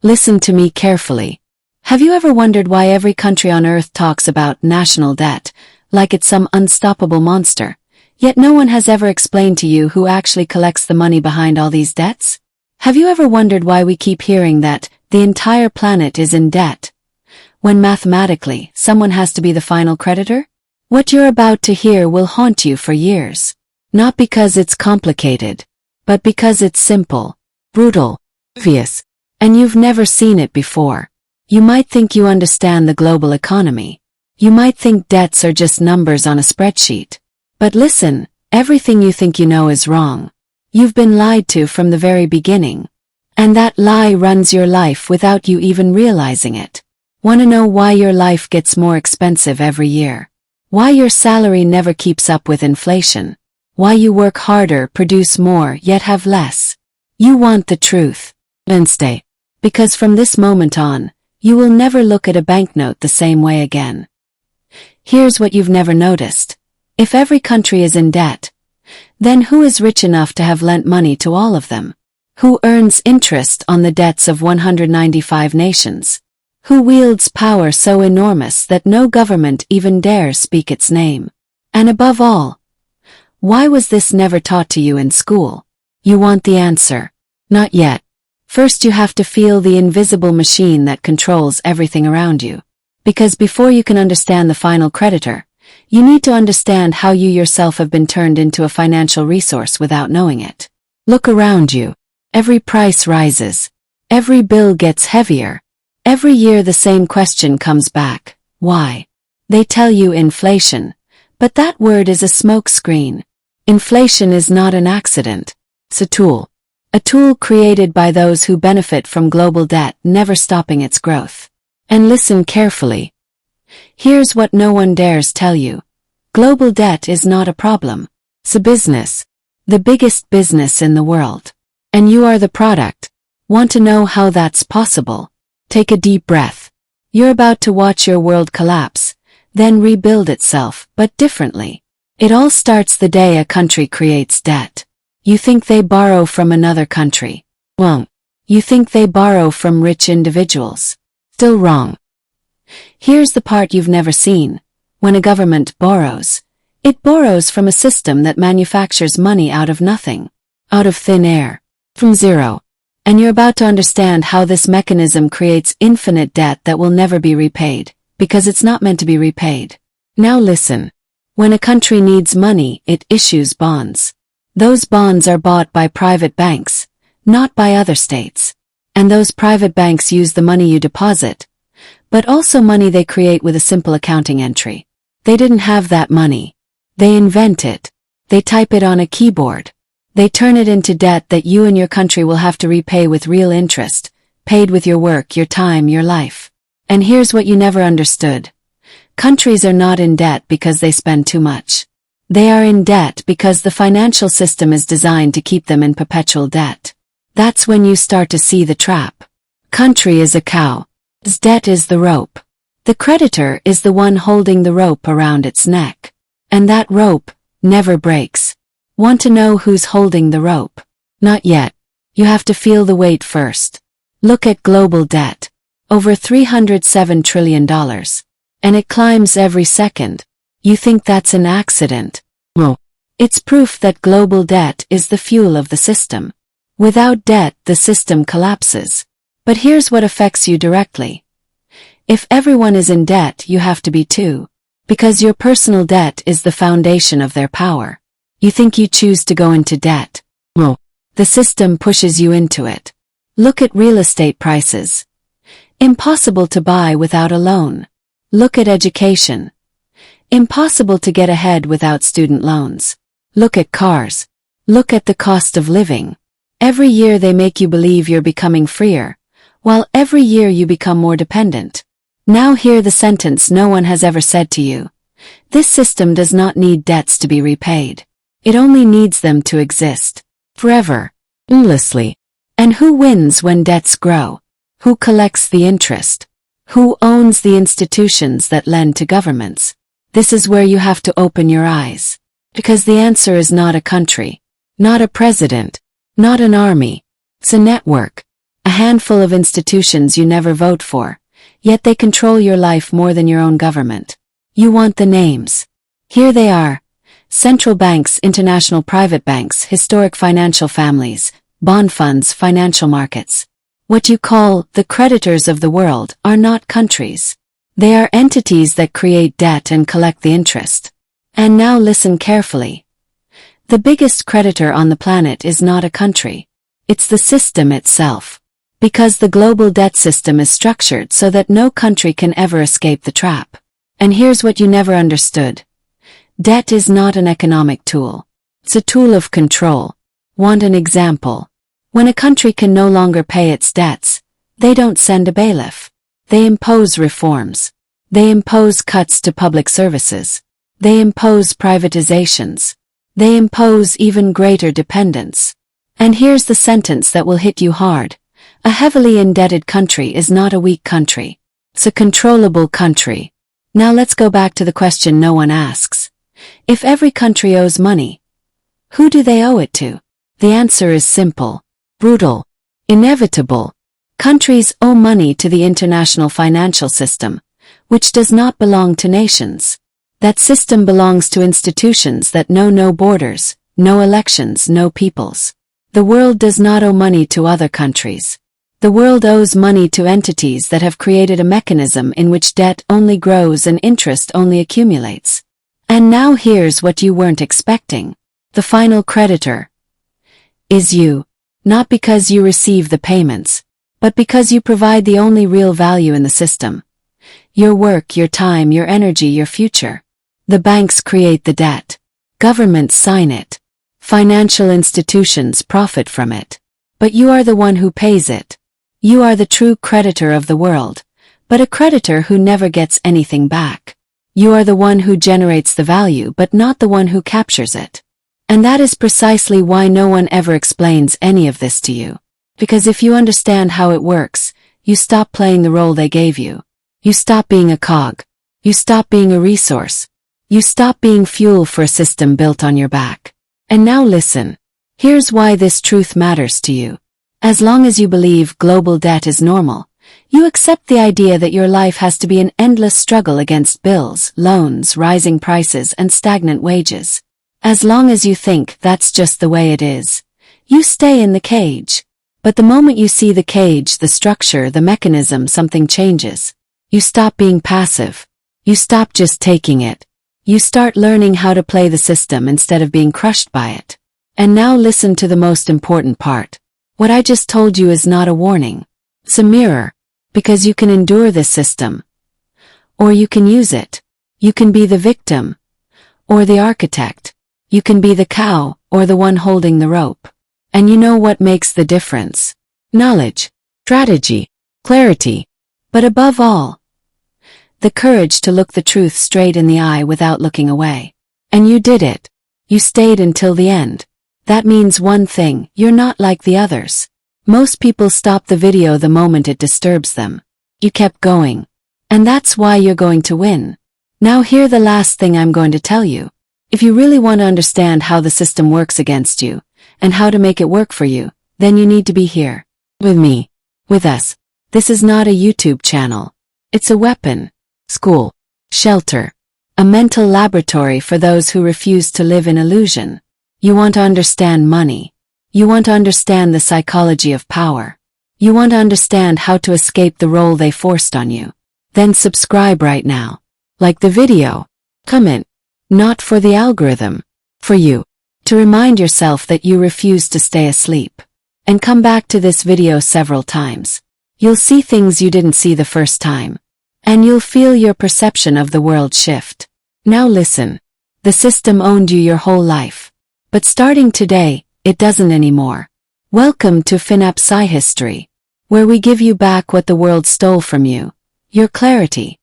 Listen to me carefully. Have you ever wondered why every country on earth talks about national debt, like it's some unstoppable monster, yet no one has ever explained to you who actually collects the money behind all these debts? Have you ever wondered why we keep hearing that the entire planet is in debt, when mathematically someone has to be the final creditor? What you're about to hear will haunt you for years. Not because it's complicated, but because it's simple, brutal, obvious, and you've never seen it before. You might think you understand the global economy. You might think debts are just numbers on a spreadsheet. But listen, everything you think you know is wrong. You've been lied to from the very beginning. And that lie runs your life without you even realizing it. Want to know why your life gets more expensive every year? Why your salary never keeps up with inflation? Why you work harder, produce more, yet have less? You want the truth. Then stay. Because from this moment on, you will never look at a banknote the same way again. Here's what you've never noticed. If every country is in debt, then who is rich enough to have lent money to all of them? Who earns interest on the debts of 195 nations? Who wields power so enormous that no government even dares speak its name? And above all, why was this never taught to you in school? You want the answer? Not yet. First you have to feel the invisible machine that controls everything around you. Because before you can understand the final creditor, you need to understand how you yourself have been turned into a financial resource without knowing it. Look around you. Every price rises. Every bill gets heavier. Every year the same question comes back. Why? They tell you inflation. But that word is a smokescreen. Inflation is not an accident. It's a tool. A tool created by those who benefit from global debt never stopping its growth. And listen carefully. Here's what no one dares tell you. Global debt is not a problem. It's a business. The biggest business in the world. And you are the product. Want to know how that's possible? Take a deep breath. You're about to watch your world collapse, then rebuild itself, but differently. It all starts the day a country creates debt. You think they borrow from another country. Wrong. You think they borrow from rich individuals. Still wrong. Here's the part you've never seen. When a government borrows, it borrows from a system that manufactures money out of nothing. Out of thin air. From zero. And you're about to understand how this mechanism creates infinite debt that will never be repaid, because it's not meant to be repaid. Now listen. When a country needs money, it issues bonds. Those bonds are bought by private banks, not by other states. And those private banks use the money you deposit, but also money they create with a simple accounting entry. They didn't have that money. They invent it. They type it on a keyboard. They turn it into debt that you and your country will have to repay with real interest, paid with your work, your time, your life. And here's what you never understood. Countries are not in debt because they spend too much. They are in debt because the financial system is designed to keep them in perpetual debt. That's when you start to see the trap. Country is a cow. Its debt is the rope. The creditor is the one holding the rope around its neck. And that rope never breaks. Want to know who's holding the rope? Not yet. You have to feel the weight first. Look at global debt. Over $307 trillion. And it climbs every second. You think that's an accident? No. It's proof that global debt is the fuel of the system. Without debt, the system collapses. But here's what affects you directly. If everyone is in debt, you have to be too. Because your personal debt is the foundation of their power. You think you choose to go into debt. No. The system pushes you into it. Look at real estate prices. Impossible to buy without a loan. Look at education. Impossible to get ahead without student loans. Look at cars. Look at the cost of living. Every year they make you believe you're becoming freer, while every year you become more dependent. Now hear the sentence no one has ever said to you. This system does not need debts to be repaid. It only needs them to exist. Forever. Endlessly. And who wins when debts grow? Who collects the interest? Who owns the institutions that lend to governments? This is where you have to open your eyes. Because the answer is not a country. Not a president. Not an army. It's a network. A A handful of institutions you never vote for, yet they control your life more than your own government. You want the names. Here they are. Central banks, international private banks, historic financial families, bond funds, financial markets. What you call the creditors of the world are not countries. They are entities that create debt and collect the interest. And now listen carefully. The biggest creditor on the planet is not a country. It's the system itself. Because the global debt system is structured so that no country can ever escape the trap. And here's what you never understood. Debt is not an economic tool. It's a tool of control. Want an example? When a country can no longer pay its debts, they don't send a bailiff. They impose reforms. They impose cuts to public services. They impose privatizations. They impose even greater dependence. And here's the sentence that will hit you hard. A heavily indebted country is not a weak country. It's a controllable country. Now let's go back to the question no one asks. If every country owes money, who do they owe it to? The answer is simple, brutal, inevitable. Countries owe money to the international financial system, which does not belong to nations. That system belongs to institutions that know no borders, no elections, no peoples. The world does not owe money to other countries. The world owes money to entities that have created a mechanism in which debt only grows and interest only accumulates. And now here's what you weren't expecting. The final creditor is you, not because you receive the payments, but because you provide the only real value in the system. Your work, your time, your energy, your future. The banks create the debt. Governments sign it. Financial institutions profit from it. But you are the one who pays it. You are the true creditor of the world, but a creditor who never gets anything back. You are the one who generates the value but not the one who captures it. And that is precisely why no one ever explains any of this to you. Because if you understand how it works, you stop playing the role they gave you. You stop being a cog. You stop being a resource. You stop being fuel for a system built on your back. And now listen. Here's why this truth matters to you. As long as you believe global debt is normal, you accept the idea that your life has to be an endless struggle against bills, loans, rising prices, and stagnant wages. As long as you think that's just the way it is, you stay in the cage. But the moment you see the cage, the structure, the mechanism, something changes. You stop being passive. You stop just taking it. You start learning how to play the system instead of being crushed by it. And now listen to the most important part. What I just told you is not a warning. It's a mirror. Because you can endure this system. Or you can use it. You can be the victim. Or the architect. You can be the cow, or the one holding the rope. And you know what makes the difference? Knowledge, strategy, clarity. But above all, the courage to look the truth straight in the eye without looking away. And you did it. You stayed until the end. That means one thing, you're not like the others. Most people stop the video the moment it disturbs them. You kept going. And that's why you're going to win. Now hear the last thing I'm going to tell you. If you really want to understand how the system works against you, and how to make it work for you, then you need to be here. With me. With us. This is not a YouTube channel. It's a weapon. School. Shelter. A mental laboratory for those who refuse to live in illusion. You want to understand money. You want to understand the psychology of power. You want to understand how to escape the role they forced on you. Then subscribe right now. Like the video. Comment. Not for the algorithm. For you. To remind yourself that you refuse to stay asleep. And come back to this video several times. You'll see things you didn't see the first time. And you'll feel your perception of the world shift. Now listen. The system owned you your whole life. But starting today, it doesn't anymore. Welcome to FINAPSYHISTORY, where we give you back what the world stole from you. Your clarity.